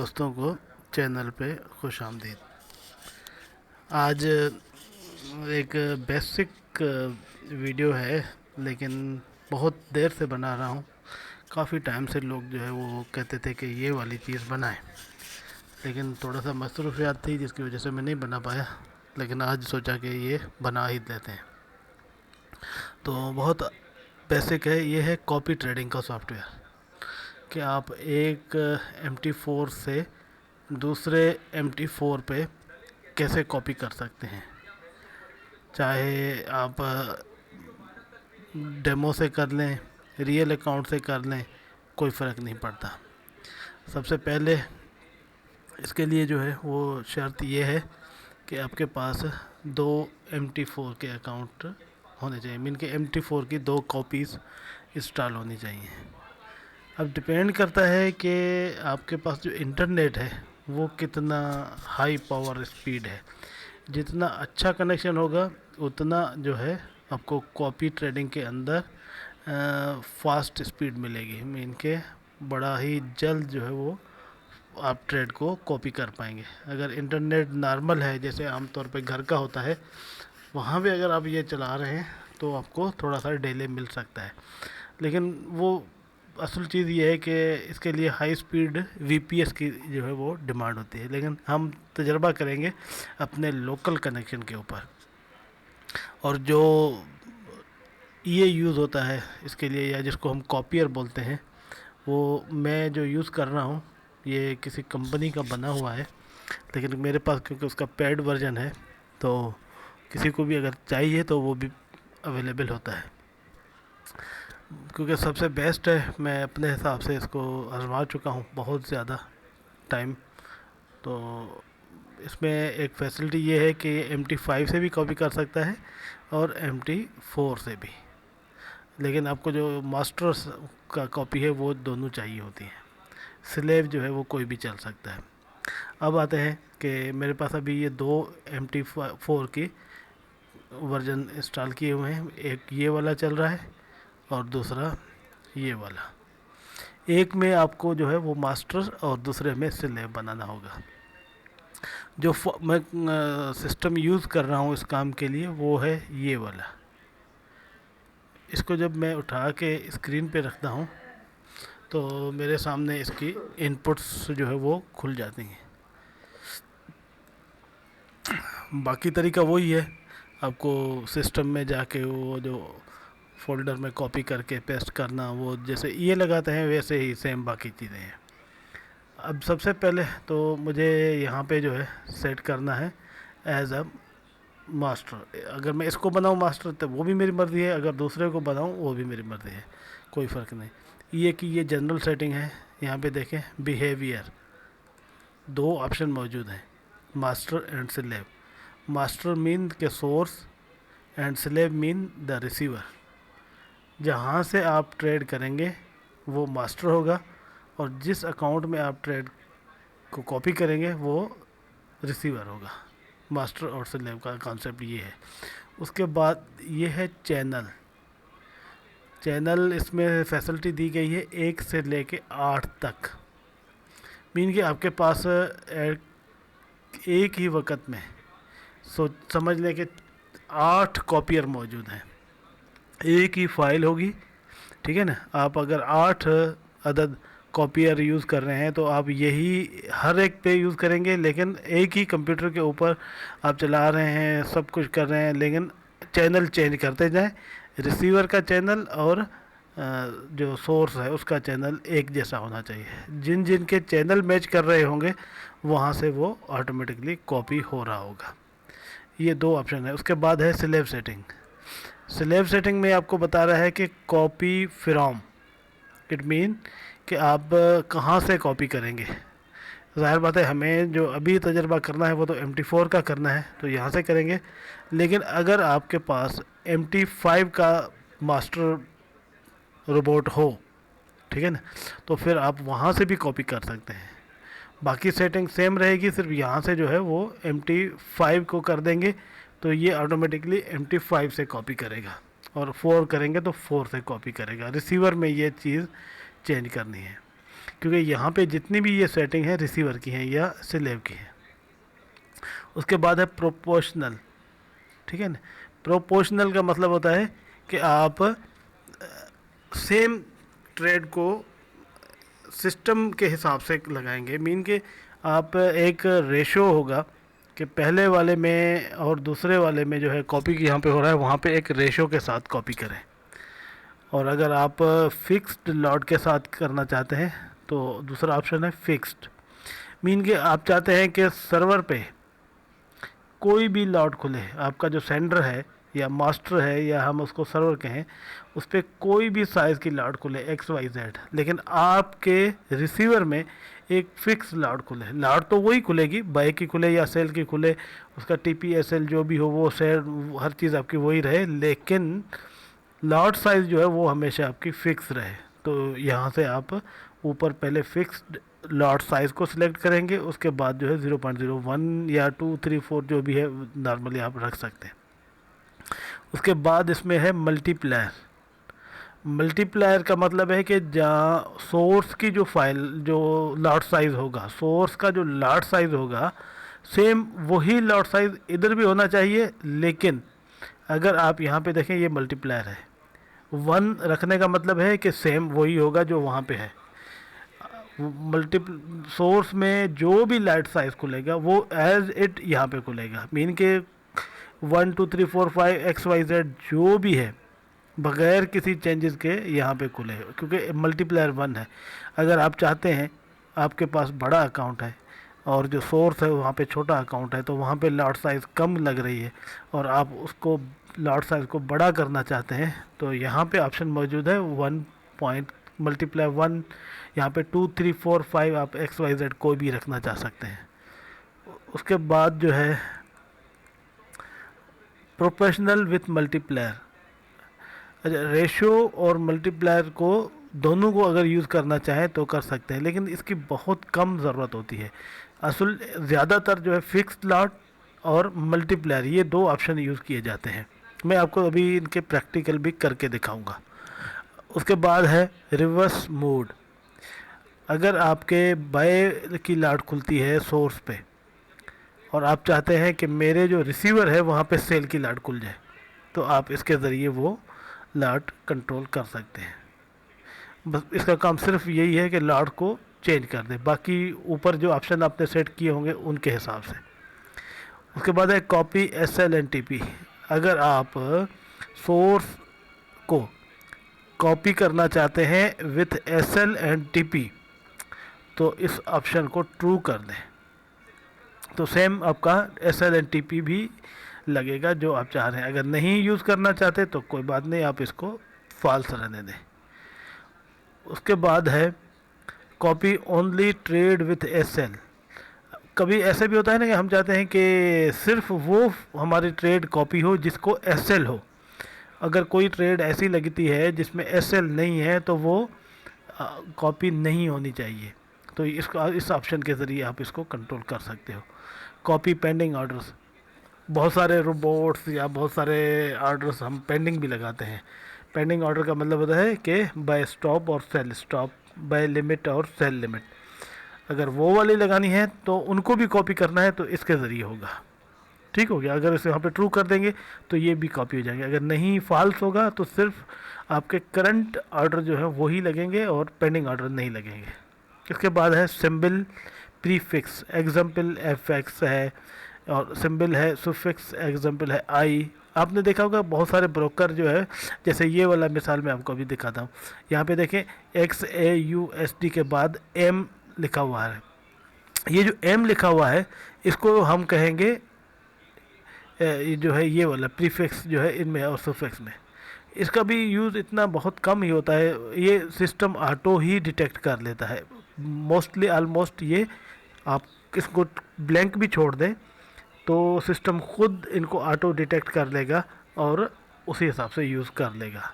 दोस्तों को चैनल पे खुश आमदीद। आज एक बेसिक वीडियो है, लेकिन बहुत देर से बना रहा हूँ। काफ़ी टाइम से लोग जो है वो कहते थे कि ये वाली चीज़ बनाएं, लेकिन थोड़ा सा मसरूफियात थी जिसकी वजह से मैं नहीं बना पाया। लेकिन आज सोचा कि ये बना ही लेते हैं। तो बहुत बेसिक है, ये है कॉपी ट्रेडिंग का सॉफ्टवेयर कि आप एक MT4 से दूसरे MT4 पे कैसे कॉपी कर सकते हैं। चाहे आप डेमो से कर लें, रियल अकाउंट से कर लें, कोई फ़र्क नहीं पड़ता। सबसे पहले इसके लिए जो है वो शर्त ये है कि आपके पास 2 MT4 के अकाउंट होने चाहिए। मीन के MT4 की 2 कॉपीज़ इंस्टॉल होनी चाहिए। अब डिपेंड करता है कि आपके पास जो इंटरनेट है वो कितना हाई पावर स्पीड है। जितना अच्छा कनेक्शन होगा उतना जो है आपको कॉपी ट्रेडिंग के अंदर फास्ट स्पीड मिलेगी। मीन के बड़ा ही जल्द जो है वो आप ट्रेड को कॉपी कर पाएंगे। अगर इंटरनेट नॉर्मल है, जैसे आमतौर पे घर का होता है, वहाँ भी अगर आप ये चला रहे हैं तो आपको थोड़ा सा डिले मिल सकता है। लेकिन वो असल चीज़ ये है कि इसके लिए हाई स्पीड VPS की जो है वो डिमांड होती है। लेकिन हम तजर्बा करेंगे अपने लोकल कनेक्शन के ऊपर। और जो ये यूज़ होता है इसके लिए, या जिसको हम कॉपियर बोलते हैं, वो मैं जो यूज़ कर रहा हूँ ये किसी कंपनी का बना हुआ है। लेकिन मेरे पास क्योंकि उसका पेड वर्जन है, तो किसी को भी अगर चाहिए तो वो भी अवेलेबल होता है। क्योंकि सबसे बेस्ट है, मैं अपने हिसाब से इसको आजमा चुका हूँ बहुत ज़्यादा टाइम। तो इसमें एक फैसिलिटी ये है कि MT5 से भी कॉपी कर सकता है और MT4 से भी। लेकिन आपको जो मास्टर का कॉपी है वो दोनों चाहिए होती है। स्लेव जो है वो कोई भी चल सकता है। अब आते हैं कि मेरे पास अभी ये 2 MT4 की वर्जन इंस्टॉल किए हुए हैं। एक ये वाला चल रहा है और दूसरा ये वाला। एक में आपको जो है वो मास्टर और दूसरे में स्लेव बनाना होगा। जो मैं सिस्टम यूज़ कर रहा हूँ इस काम के लिए वो है ये वाला। इसको जब मैं उठा के स्क्रीन पे रखता हूँ तो मेरे सामने इसकी इनपुट्स जो है वो खुल जाती हैं। बाकी तरीका वही है, आपको सिस्टम में जाके वो जो फोल्डर में कॉपी करके पेस्ट करना, वो जैसे ये लगाते हैं वैसे ही सेम बाकी चीज़ें हैं। अब सबसे पहले तो मुझे यहाँ पे जो है सेट करना है एज अ मास्टर। अगर मैं इसको बनाऊँ मास्टर तो वो भी मेरी मर्ज़ी है, अगर दूसरे को बनाऊँ वो भी मेरी मर्ज़ी है, कोई फ़र्क नहीं। ये कि ये जनरल सेटिंग है। यहाँ पे देखें बिहेवियर, 2 ऑप्शन मौजूद हैं, master and slave. Master mean के source and slave mean the receiver. जहाँ से आप ट्रेड करेंगे वो मास्टर होगा, और जिस अकाउंट में आप ट्रेड को कॉपी करेंगे वो रिसीवर होगा। मास्टर और स्लेव का कॉन्सेप्ट ये है। उसके बाद ये है चैनल। चैनल इसमें फैसिलिटी दी गई है 1 से लेके 8 तक। मीन कि आपके पास एक ही वक्त में समझ लें कि 8 कॉपियर मौजूद हैं। एक ही फाइल होगी, ठीक है ना। आप अगर 8 अदद कॉपियर यूज़ कर रहे हैं तो आप यही हर एक पे यूज़ करेंगे, लेकिन एक ही कंप्यूटर के ऊपर आप चला रहे हैं, सब कुछ कर रहे हैं, लेकिन चैनल चेंज करते जाएं। रिसीवर का चैनल और जो सोर्स है उसका चैनल एक जैसा होना चाहिए। जिन जिन के चैनल मैच कर रहे होंगे वहाँ से वो ऑटोमेटिकली कॉपी हो रहा होगा। ये 2 ऑप्शन है। उसके बाद है स्लेव सेटिंग। स्लेव सेटिंग में आपको बता रहा है कि कॉपी फ्रॉम, इट मीन कि आप कहाँ से कॉपी करेंगे। ज़ाहिर बात है हमें जो अभी तजर्बा करना है वो तो MT4 का करना है, तो यहाँ से करेंगे। लेकिन अगर आपके पास MT5 का मास्टर रोबोट हो, ठीक है ना, तो फिर आप वहाँ से भी कॉपी कर सकते हैं। बाकी सेटिंग सेम रहेगी, सिर्फ यहाँ से जो है वो MT5 को कर देंगे तो ये ऑटोमेटिकली MT5 से कॉपी करेगा, और 4 करेंगे तो 4 से कॉपी करेगा। रिसीवर में ये चीज़ चेंज करनी है। क्योंकि यहाँ पे जितनी भी ये सेटिंग है रिसीवर की है या स्लेव की है। उसके बाद है प्रोपोर्शनल, ठीक है ना। प्रोपोर्शनल का मतलब होता है कि आप सेम ट्रेड को सिस्टम के हिसाब से लगाएंगे। मीन के आप एक रेशो होगा कि पहले वाले में और दूसरे वाले में जो है कॉपी यहाँ पे हो रहा है, वहाँ पे एक रेशो के साथ कॉपी करें। और अगर आप फिक्स्ड लॉट के साथ करना चाहते हैं तो दूसरा ऑप्शन है फिक्स्ड। मीन के आप चाहते हैं कि सर्वर पे कोई भी लॉट खुले, आपका जो सेंडर है या मास्टर है या हम उसको सर्वर कहें, उस पर कोई भी साइज़ की लॉट खुले XYZ, लेकिन आपके रिसीवर में एक फिक्स लॉट खुले। लॉट तो वही खुलेगी, बाई की खुले या सेल की खुले, उसका TPSL जो भी हो वो शेयर हर चीज़ आपकी वही रहे, लेकिन लॉट साइज़ जो है वो हमेशा आपकी फ़िक्स रहे। तो यहाँ से आप ऊपर पहले फिक्स्ड लॉट साइज़ को सिलेक्ट करेंगे, उसके बाद जो है 0.01 या 2, 3, 4 जो भी है नॉर्मली आप रख सकते हैं। उसके बाद इसमें है मल्टीप्लायर। मल्टीप्लायर का मतलब है कि जहाँ सोर्स की जो फाइल जो लॉट साइज़ होगा, सोर्स का जो लॉट साइज़ होगा सेम वही लॉट साइज़ इधर भी होना चाहिए, लेकिन अगर आप यहाँ पे देखें ये मल्टीप्लायर है, 1 रखने का मतलब है कि सेम वही होगा जो वहाँ पे है। मल्टीपल सोर्स में जो भी लाइट साइज खुलेगा वो एज इट यहाँ पे खुलेगा। मीन के 1, 2, 3, 4, 5 XYZ जो भी है बगैर किसी चेंजेस के यहाँ पे खुलेगा, क्योंकि मल्टीप्लायर 1 है। अगर आप चाहते हैं, आपके पास बड़ा अकाउंट है और जो सोर्स है वहाँ पे छोटा अकाउंट है, तो वहाँ पे लॉट साइज़ कम लग रही है और आप उसको लॉट साइज़ को बड़ा करना चाहते हैं, तो यहाँ पे ऑप्शन मौजूद है 1 पॉइंट मल्टीप्लाई 1। यहाँ पे 2, 3, 4, 5 आप XYZ कोई भी रखना चाह सकते हैं। उसके बाद जो है प्रोफेशनल विथ मल्टीप्लायर। अच्छा, रेशो और मल्टीप्लायर को दोनों को अगर यूज़ करना चाहें तो कर सकते हैं, लेकिन इसकी बहुत कम ज़रूरत होती है। असल ज़्यादातर जो है फिक्स्ड लॉट और मल्टीप्लायर ये 2 ऑप्शन यूज़ किए जाते हैं। मैं आपको अभी इनके प्रैक्टिकल भी करके दिखाऊंगा। उसके बाद है रिवर्स मोड। अगर आपके बाय की लॉट खुलती है सोर्स पे और आप चाहते हैं कि मेरे जो रिसीवर है वहाँ पे सेल की लॉट खुल जाए, तो आप इसके ज़रिए वो लॉट कंट्रोल कर सकते हैं। बस इसका काम सिर्फ यही है कि लॉट को चेंज कर दें, बाकी ऊपर जो ऑप्शन आपने सेट किए होंगे उनके हिसाब से। उसके बाद है कॉपी SL एंड TP। अगर आप सोर्स को कॉपी करना चाहते हैं विथ SL एंड TP तो इस ऑप्शन को ट्रू कर दें, तो सेम आपका SL एंड TP भी लगेगा जो आप चाह रहे हैं। अगर नहीं यूज़ करना चाहते तो कोई बात नहीं, आप इसको फॉल्स रहने दें। उसके बाद है copy only trade with SL। कभी ऐसे भी होता है ना कि हम चाहते हैं कि सिर्फ वो हमारी ट्रेड कॉपी हो जिसको SL हो। अगर कोई ट्रेड ऐसी लगती है जिसमें SL नहीं है तो वो कॉपी नहीं होनी चाहिए, तो इसको इस ऑप्शन के ज़रिए आप इसको कंट्रोल कर सकते हो। कॉपी पेंडिंग ऑर्डर्स, बहुत सारे रोबोट्स या बहुत सारे ऑर्डर्स हम पेंडिंग भी लगाते हैं। पेंडिंग ऑर्डर का मतलब होता है कि बाय स्टॉप और सेल स्टॉप, बाय लिमिट और सेल लिमिट। अगर वो वाली लगानी है तो उनको भी कॉपी करना है तो इसके ज़रिए होगा। ठीक हो गया। अगर इसे यहाँ पे ट्रू कर देंगे तो ये भी कॉपी हो जाएंगे। अगर नहीं फॉल्स होगा तो सिर्फ आपके करंट ऑर्डर जो है वही लगेंगे और पेंडिंग ऑर्डर नहीं लगेंगे। इसके बाद है सिंबल प्रीफिक्स। एग्जाम्पल FX है और सिंबल है सुफिक्स, एग्जाम्पल है I। आपने देखा होगा बहुत सारे ब्रोकर जो है, जैसे ये वाला मिसाल मैं आपको अभी दिखाता हूँ। यहाँ पे देखें XAUSD के बाद M लिखा हुआ है। ये जो M लिखा हुआ है इसको हम कहेंगे ये जो है ये वाला प्रीफिक्स जो है इनमें और सुफिक्स में। इसका भी यूज़ इतना बहुत कम ही होता है, ये सिस्टम ऑटो ही डिटेक्ट कर लेता है मोस्टली ऑलमोस्ट। ये आप इसको ब्लैंक भी छोड़ दें तो सिस्टम खुद इनको ऑटो डिटेक्ट कर लेगा और उसी हिसाब से यूज़ कर लेगा।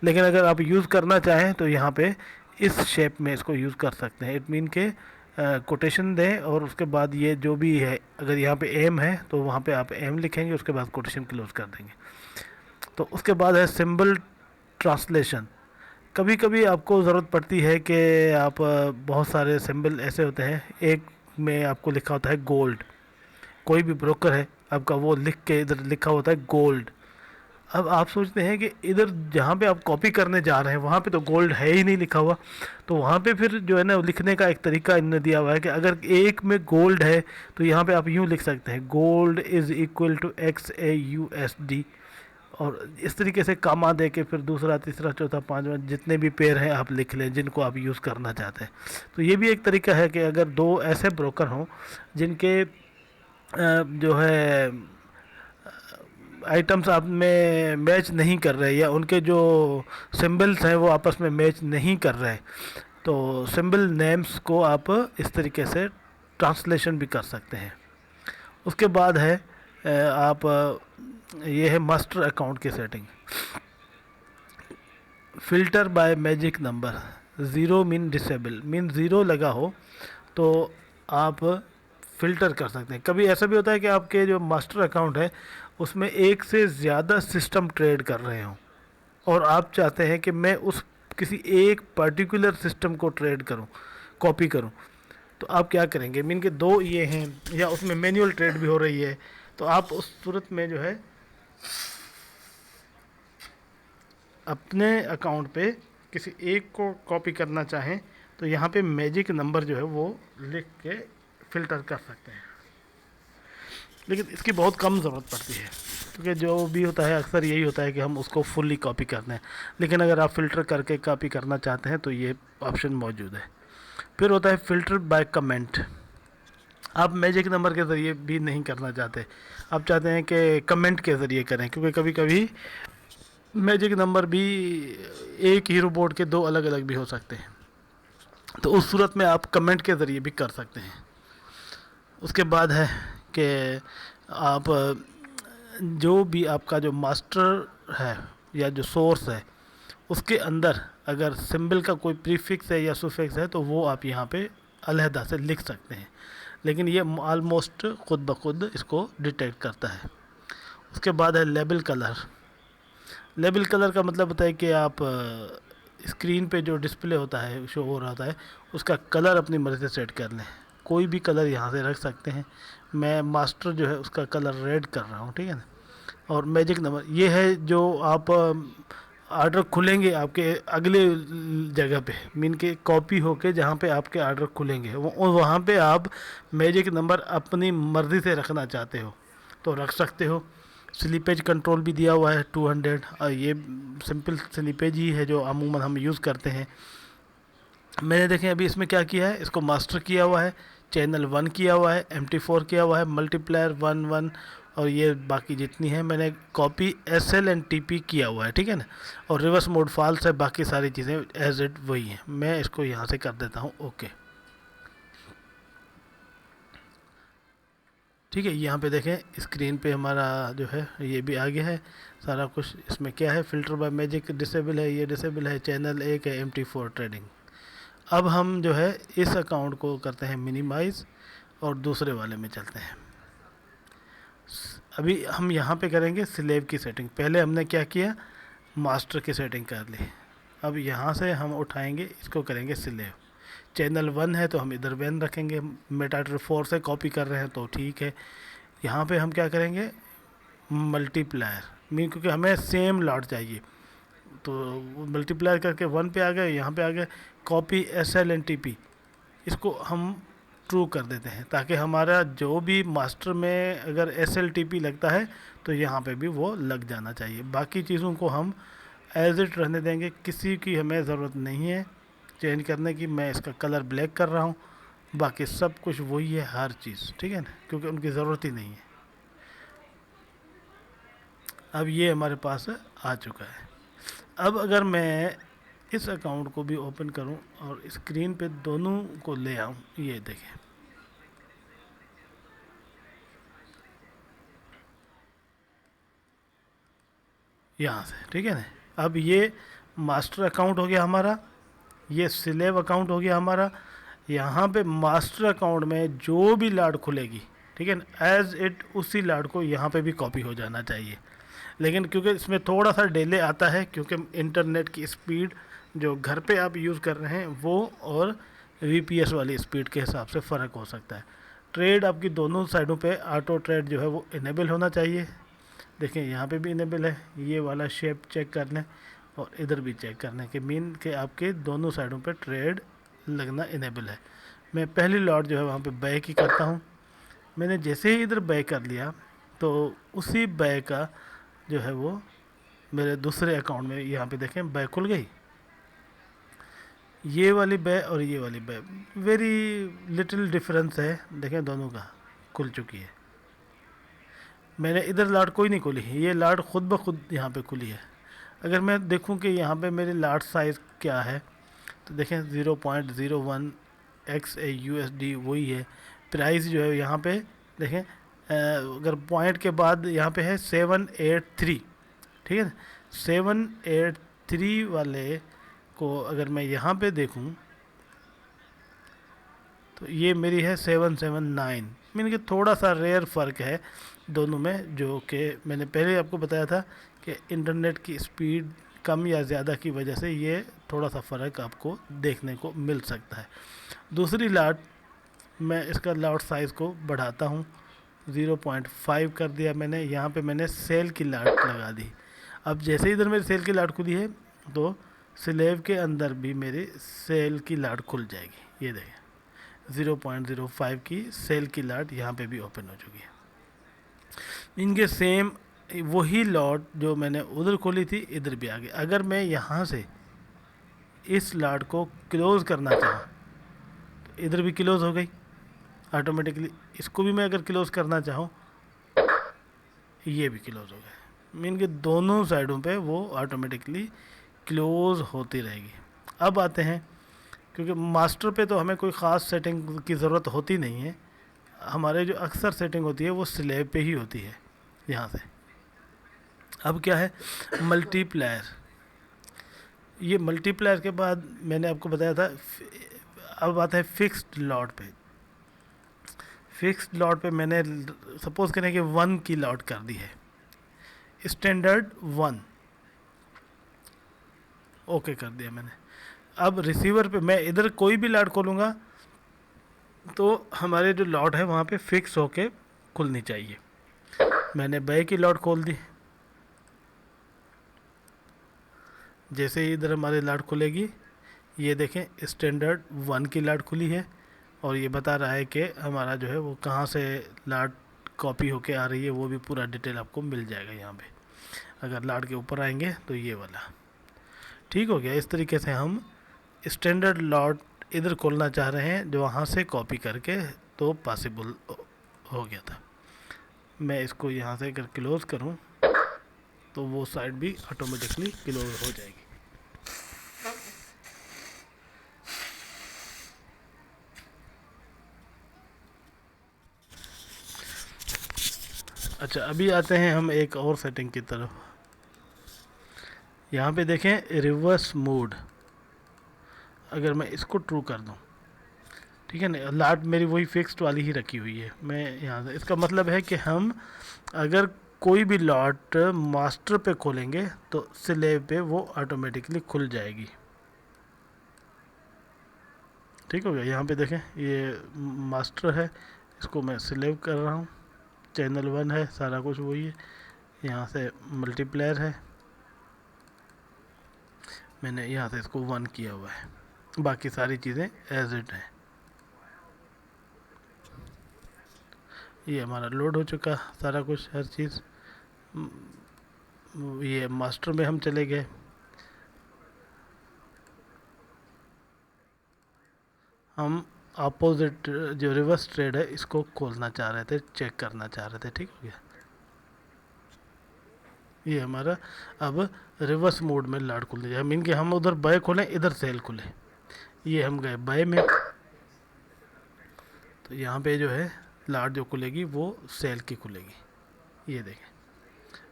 लेकिन अगर आप यूज़ करना चाहें तो यहाँ पे इस शेप में इसको यूज़ कर सकते हैं। इट मीन के कोटेशन दें और उसके बाद ये जो भी है, अगर यहाँ पे एम है तो वहाँ पे आप एम लिखेंगे, उसके बाद कोटेशन क्लोज कर देंगे। तो उसके बाद है सिंबल ट्रांसलेशन। कभी कभी आपको ज़रूरत पड़ती है कि आप बहुत सारे सिंबल ऐसे होते हैं, एक में आपको लिखा होता है गोल्ड, कोई भी ब्रोकर है आपका वो लिख के इधर लिखा होता है गोल्ड। अब आप सोचते हैं कि इधर जहाँ पे आप कॉपी करने जा रहे हैं वहाँ पे तो गोल्ड है ही नहीं लिखा हुआ, तो वहाँ पे फिर जो है ना लिखने का एक तरीका इन्होंने दिया हुआ है कि अगर एक में गोल्ड है तो यहाँ पे आप यूँ लिख सकते हैं gold is equal to XAUSD, और इस तरीके से कामा दे के फिर दूसरा तीसरा चौथा पांचवा जितने भी पेयर हैं आप लिख लें जिनको आप यूज़ करना चाहते हैं। तो ये भी एक तरीका है कि अगर दो ऐसे ब्रोकर हों जिनके जो है आइटम्स आप में मैच नहीं कर रहे या उनके जो सिंबल्स हैं वो आपस में मैच नहीं कर रहे, तो सिंबल नेम्स को आप इस तरीके से ट्रांसलेशन भी कर सकते हैं। उसके बाद है आप ये है मास्टर अकाउंट की setting. Filter by magic number, zero mean disable, mean zero लगा हो तो आप फ़िल्टर कर सकते हैं। कभी ऐसा भी होता है कि आपके जो मास्टर अकाउंट है उसमें एक से ज़्यादा सिस्टम ट्रेड कर रहे हों और आप चाहते हैं कि मैं उस किसी एक पर्टिकुलर सिस्टम को ट्रेड करूं, कॉपी करूं, तो आप क्या करेंगे, मीन के दो ये हैं या उसमें मैनुअल ट्रेड भी हो रही है, तो आप उस सूरत में जो है अपने अकाउंट पे किसी एक को कॉपी करना चाहें तो यहाँ पे मैजिक नंबर जो है वो लिख के फ़िल्टर कर सकते हैं। लेकिन इसकी बहुत कम ज़रूरत पड़ती है क्योंकि जो भी होता है अक्सर यही होता है कि हम उसको फुल्ली कॉपी करते हैं, लेकिन अगर आप फ़िल्टर करके कॉपी करना चाहते हैं तो ये ऑप्शन मौजूद है। फिर होता है फ़िल्टर बाय कमेंट। आप मैजिक नंबर के ज़रिए भी नहीं करना चाहते, आप चाहते हैं कि कमेंट के ज़रिए करें, क्योंकि कभी कभी मैजिक नंबर भी एक हीरो बोर्ड के दो अलग अलग भी हो सकते हैं, तो उस सूरत में आप कमेंट के ज़रिए भी कर सकते हैं। उसके बाद है कि आप जो भी आपका जो मास्टर है या जो सोर्स है उसके अंदर अगर सिंबल का कोई प्रीफिक्स है या सुफिक्स है तो वो आप यहाँ पे अलहदा से लिख सकते हैं, लेकिन ये ऑलमोस्ट खुद ब खुद इसको डिटेक्ट करता है। उसके बाद है लेबल कलर। लेबल कलर का मतलब होता है कि आप स्क्रीन पे जो डिस्प्ले होता है शो हो रहा होता है उसका कलर अपनी मर्ज़ी से सेट कर लें, कोई भी कलर यहाँ से रख सकते हैं। मैं मास्टर जो है उसका कलर रेड कर रहा हूँ, ठीक है ना। और मैजिक नंबर ये है जो आप आर्डर खुलेंगे आपके अगले जगह पे, मीन के कॉपी होके जहाँ पे आपके आर्डर खुलेंगे वो वहाँ पे आप मैजिक नंबर अपनी मर्ज़ी से रखना चाहते हो तो रख सकते हो। स्लीपेज कंट्रोल भी दिया हुआ है 200, और ये सिंपल स्लीपेज ही है जो अमूमन हम यूज़ करते हैं। मैंने देखें अभी इसमें क्या किया है, इसको मास्टर किया हुआ है, चैनल 1 किया हुआ है, MT4 किया हुआ है, मल्टीप्लायर 1 और ये बाकी जितनी है मैंने कॉपी SL एंड TP किया हुआ है, ठीक है ना। और रिवर्स मोड फॉल्स है, बाकी सारी चीज़ें एज इट वही हैं। मैं इसको यहाँ से कर देता हूँ ओके, ठीक है। यहाँ पे देखें स्क्रीन पे हमारा जो है ये भी आगे है सारा कुछ। इसमें क्या है, फ़िल्टर बाय मैजिक डिसेबल है, ये डिसेबल है, चैनल 1 है, MT4 ट्रेडिंग। अब हम जो है इस अकाउंट को करते हैं मिनिमाइज़ और दूसरे वाले में चलते हैं। अभी हम यहाँ पे करेंगे स्लेव की सेटिंग। पहले हमने क्या किया, मास्टर की सेटिंग कर ली। अब यहाँ से हम उठाएंगे इसको, करेंगे स्लेव। चैनल 1 है तो हम इधर 1 रखेंगे, मेटाटर 4 से कॉपी कर रहे हैं तो ठीक है। यहाँ पे हम क्या करेंगे, मल्टीप्लायर, मीन क्योंकि हमें सेम लॉट चाहिए तो मल्टीप्लायर करके 1 पे आ गए, यहाँ पे आ गए। कॉपी SL एंड TP, इसको हम ट्रू कर देते हैं ताकि हमारा जो भी मास्टर में अगर SL TP लगता है तो यहाँ पे भी वो लग जाना चाहिए। बाकी चीज़ों को हम एज इट रहने देंगे, किसी की हमें ज़रूरत नहीं है चेंज करने की। मैं इसका कलर ब्लैक कर रहा हूँ, बाकी सब कुछ वही है हर चीज़, ठीक है ना, क्योंकि उनकी ज़रूरत ही नहीं है। अब ये हमारे पास आ चुका है। अब अगर मैं इस अकाउंट को भी ओपन करूं और स्क्रीन पे दोनों को ले आऊं, ये देखें यहाँ से, ठीक है ना। अब ये मास्टर अकाउंट हो गया हमारा, ये स्लेव अकाउंट हो गया हमारा। यहाँ पे मास्टर अकाउंट में जो भी लाड खुलेगी, ठीक है ना, एज इट उसी लाड को यहाँ पे भी कॉपी हो जाना चाहिए। लेकिन क्योंकि इसमें थोड़ा सा डिले आता है क्योंकि इंटरनेट की स्पीड जो घर पे आप यूज़ कर रहे हैं वो और VPS वाली स्पीड के हिसाब से फ़र्क हो सकता है। ट्रेड आपकी दोनों साइडों पे ऑटो ट्रेड जो है वो इनेबल होना चाहिए। देखें यहाँ पे भी इनेबल है, ये वाला शेप चेक कर लें और इधर भी चेक कर लें कि मीन के आपके दोनों साइडों पे ट्रेड लगना इनेबल है। मैं पहली लॉट जो है वहाँ पे बैक ही करता हूँ। मैंने जैसे ही इधर बैक कर लिया तो उसी बैक का जो है वो मेरे दूसरे अकाउंट में यहाँ पे देखें बैक खुल गई। ये वाली बै और ये वाली बै वेरी लिटिल डिफरेंस है, देखें दोनों का खुल चुकी है। मैंने इधर लाट कोई नहीं खुली, ये लाट खुद ब खुद यहाँ पे खुली है। अगर मैं देखूँ कि यहाँ पे मेरी लाट साइज़ क्या है तो देखें 0.01 XAUSD वही है। प्राइस जो है यहाँ पे देखें अगर पॉइंट के बाद यहाँ पे है 783, ठीक है। 783 वाले को अगर मैं यहाँ पे देखूँ तो ये मेरी है 779। मीन कि थोड़ा सा रेयर फ़र्क है दोनों में, जो कि मैंने पहले आपको बताया था कि इंटरनेट की स्पीड कम या ज़्यादा की वजह से ये थोड़ा सा फ़र्क आपको देखने को मिल सकता है। दूसरी लाट मैं इसका लाट साइज़ को बढ़ाता हूँ, 0.5 कर दिया मैंने। यहाँ पे मैंने सेल की लाट लगा दी। अब जैसे ही इधर मेरी सेल की लाट खुली है तो स्लेब के अंदर भी मेरी सेल की लाट खुल जाएगी। ये देखें 0.05 की सेल की लाट यहाँ पे भी ओपन हो चुकी है। इनके सेम वही लॉट जो मैंने उधर खोली थी इधर भी आ गई। अगर मैं यहाँ से इस लाट को क्लोज़ करना चाहूँ तो इधर भी क्लोज़ हो गई ऑटोमेटिकली। इसको भी मैं अगर क्लोज़ करना चाहूँ ये भी क्लोज़ हो गया। मीन के दोनों साइडों पे वो ऑटोमेटिकली क्लोज़ होती रहेगी। अब आते हैं, क्योंकि मास्टर पे तो हमें कोई ख़ास सेटिंग की ज़रूरत होती नहीं है, हमारे जो अक्सर सेटिंग होती है वो स्लैब पे ही होती है यहाँ से। अब क्या है मल्टीप्लायर। ये मल्टीप्लायर के बाद मैंने आपको बताया था, अब आता है फिक्स्ड लॉट पे। फिक्स्ड लॉट पे मैंने सपोज़ करें कि 1 की लॉट कर दी है, स्टैंडर्ड 1 ओके कर दिया मैंने। अब रिसीवर पे मैं इधर कोई भी लॉट खोलूँगा तो हमारे जो लॉट है वहाँ पे फिक्स होके खुलनी चाहिए। मैंने बाई की लॉट खोल दी, जैसे ही इधर हमारी लाट खुलेगी ये देखें स्टैंडर्ड 1 की लाट खुली है और ये बता रहा है कि हमारा जो है वो कहाँ से लाट कॉपी होके आ रही है, वो भी पूरा डिटेल आपको मिल जाएगा यहाँ पे। अगर लाट के ऊपर आएंगे तो ये वाला ठीक हो गया। इस तरीके से हम स्टैंडर्ड लॉट इधर खोलना चाह रहे हैं जो वहाँ से कॉपी करके तो पॉसिबल हो गया था। मैं इसको यहाँ से अगर क्लोज़ करूँ तो वो साइड भी ऑटोमेटिकली क्लोज हो जाएगी। अच्छा अभी आते हैं हम एक और सेटिंग की तरफ। यहाँ पे देखें रिवर्स मोड, अगर मैं इसको ट्रू कर दूँ, ठीक है ना, लाट मेरी वही फिक्स्ड वाली ही रखी हुई है। मैं यहाँ से इसका मतलब है कि हम अगर कोई भी लॉट मास्टर पे खोलेंगे तो स्लेब पे वो ऑटोमेटिकली खुल जाएगी। ठीक हो गया। यहाँ पे देखें ये मास्टर है, इसको मैं स्लेब कर रहा हूँ, चैनल 1 है, सारा कुछ वही है। यहाँ से मल्टीप्लायर है, मैंने यहाँ से इसको 1 किया हुआ है, बाकी सारी चीज़ें एज इट हैं। ये हमारा लोड हो चुका सारा कुछ, हर चीज़। ये मास्टर में हम चले गए। हम अपोजिट जो रिवर्स ट्रेड है इसको खोलना चाह रहे थे, चेक करना चाह रहे थे। ठीक हो गया। ये हमारा अब रिवर्स मोड में लाट खुल जाए, मीन कि हम उधर बाय खोलें इधर सेल खुले। ये हम गए बाय में तो यहाँ पे जो है लाट जो खुलेगी वो सेल की खुलेगी। ये देखें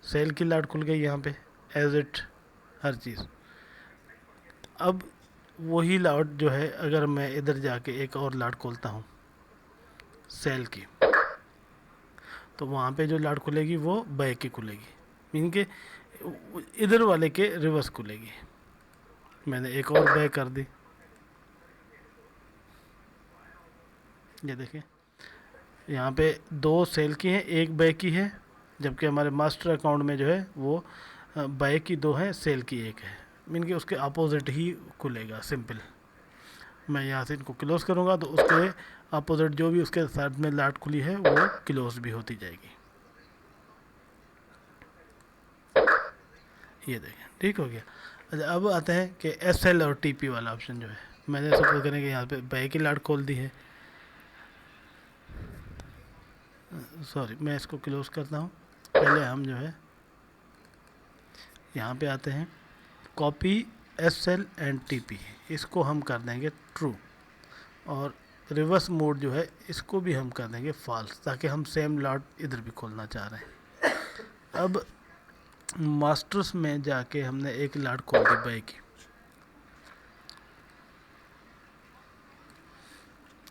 सेल की लाट खुल गई यहाँ पे एज इट हर चीज़। अब वही लाट जो है अगर मैं इधर जाके एक और लाट खोलता हूँ सेल की, तो वहाँ पे जो लाट खुलेगी वो बैक की खुलेगी, मीन के इधर वाले के रिवर्स खुलेगी। मैंने एक और बैग कर दी, ये देखिए यहाँ पे 2 सेल की हैं, 1 बाय की है, जबकि हमारे मास्टर अकाउंट में जो है वो बाय की 2 है, सेल की 1 है। मीन के उसके अपोजिट ही खुलेगा, सिंपल। मैं यहाँ से इनको क्लोज करूँगा तो उसके अपोजिट जो भी उसके साथ में लाट खुली है वो क्लोज भी होती जाएगी। ये देखें, ठीक हो गया। अच्छा, अब आते हैं कि SL और TP वाला ऑप्शन जो है, मैंने सपोज करें कि यहाँ पे बाय की लाट खोल दी है, सॉरी मैं इसको क्लोज करता हूँ। पहले हम जो है यहाँ पे आते हैं, कॉपी SL एंड TP, इसको हम कर देंगे ट्रू, और रिवर्स मोड जो है इसको भी हम कर देंगे फॉल्स, ताकि हम सेम लॉट इधर भी खोलना चाह रहे हैं। अब मास्टर्स में जाके हमने एक लॉट खोल दी बाय की।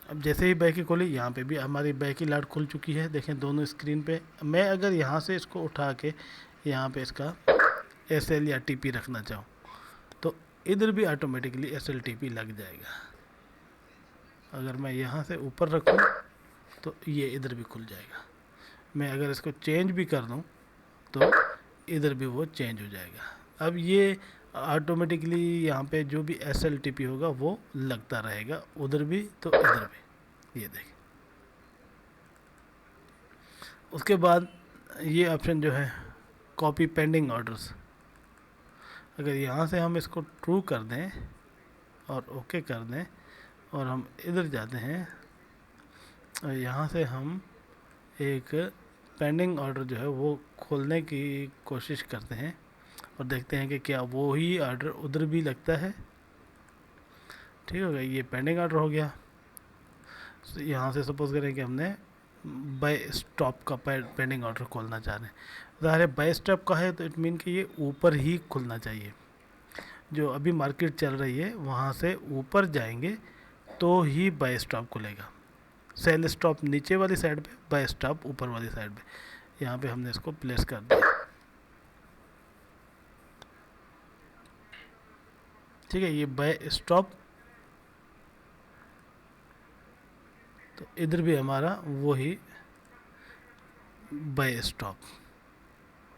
अब जैसे ही बाय की खोली, यहाँ पे भी हमारी बाय की लॉट खुल चुकी है, देखें दोनों स्क्रीन पे। मैं अगर यहाँ से इसको उठा के यहाँ पे इसका SL या TP रखना चाहूँ तो इधर भी ऑटोमेटिकली SL TP लग जाएगा। अगर मैं यहाँ से ऊपर रखूँ तो ये इधर भी खुल जाएगा। मैं अगर इसको चेंज भी कर दूँ तो इधर भी वो चेंज हो जाएगा। अब ये ऑटोमेटिकली यहाँ पे जो भी SL TP होगा वो लगता रहेगा, उधर भी तो इधर भी। ये देखिए, उसके बाद ये ऑप्शन जो है कॉपी पेंडिंग ऑर्डर्स, अगर यहाँ से हम इसको ट्रू कर दें और ओके कर दें और हम इधर जाते हैं और यहाँ से हम एक पेंडिंग ऑर्डर जो है वो खोलने की कोशिश करते हैं और देखते हैं कि क्या वो ही ऑर्डर उधर भी लगता है। ठीक हो गया, ये पेंडिंग ऑर्डर हो गया। यहाँ से सपोज करें कि हमने बाय स्टॉप का पेंडिंग ऑर्डर खोलना चाह रहे हैं, ज़ाहिर है बाय स्टॉप का है तो इट मीन कि ये ऊपर ही खुलना चाहिए। जो अभी मार्केट चल रही है वहाँ से ऊपर जाएंगे तो ही बाय स्टॉप खुलेगा। सेल स्टॉप नीचे वाली साइड पे, बाय स्टॉप ऊपर वाली साइड पे। यहाँ पे हमने इसको प्लेस कर दिया, ठीक है। ये बाय स्टॉप, तो इधर भी हमारा वही बाय स्टॉप,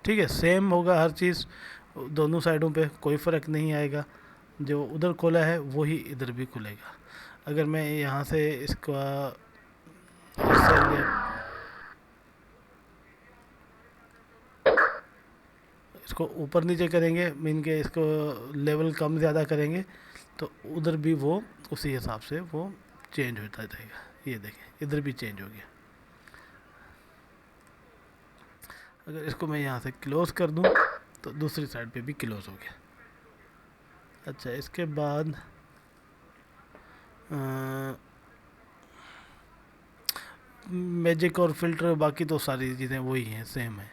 ठीक है। सेम होगा हर चीज़ दोनों साइडों पे, कोई फ़र्क नहीं आएगा। जो उधर खोला है वही इधर भी खुलेगा। अगर मैं यहाँ से इसका इसको ऊपर नीचे करेंगे, मीन के इसको लेवल कम ज़्यादा करेंगे तो उधर भी वो उसी हिसाब से वो चेंज होता जाएगा। ये देखें इधर भी चेंज हो गया। अगर इसको मैं यहाँ से क्लोज़ कर दूँ तो दूसरी साइड पे भी क्लोज़ हो गया। अच्छा, इसके बाद मैजिक और फिल्टर, बाकी तो सारी चीज़ें वही हैं, सेम है।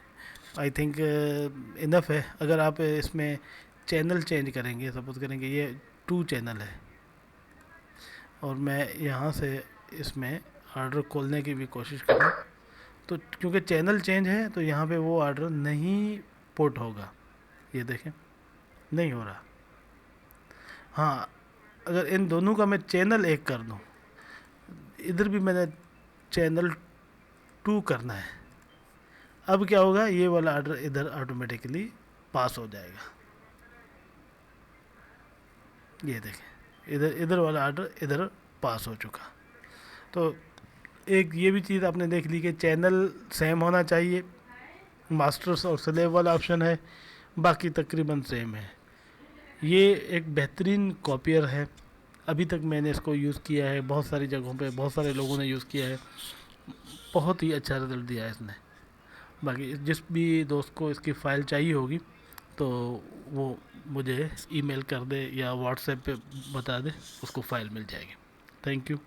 आई थिंक इनफ है। अगर आप इसमें चैनल चेंज करेंगे, सपोज करेंगे ये 2 चैनल है और मैं यहाँ से इसमें ऑर्डर खोलने की भी कोशिश करूँ तो क्योंकि चैनल चेंज है तो यहाँ पे वो ऑर्डर नहीं पोर्ट होगा। ये देखें, नहीं हो रहा। हाँ, अगर इन दोनों का मैं चैनल 1 कर दूँ, इधर भी मैंने चैनल 2 करना है, अब क्या होगा, ये वाला ऑर्डर इधर ऑटोमेटिकली पास हो जाएगा। ये देखें, इधर वाला ऑर्डर इधर पास हो चुका। तो एक ये भी चीज़ आपने देख ली कि चैनल सेम होना चाहिए। मास्टर्स और स्लेव वाला ऑप्शन है, बाकी तकरीबन सेम है। ये एक बेहतरीन कॉपियर है। अभी तक मैंने इसको यूज़ किया है बहुत सारी जगहों पे, बहुत सारे लोगों ने यूज़ किया है, बहुत ही अच्छा रिज़ल्ट दिया है इसने। बाकी जिस भी दोस्त को इसकी फ़ाइल चाहिए होगी तो वो मुझे ईमेल कर दे या व्हाट्सएप पे बता दे, उसको फ़ाइल मिल जाएगी। Thank you.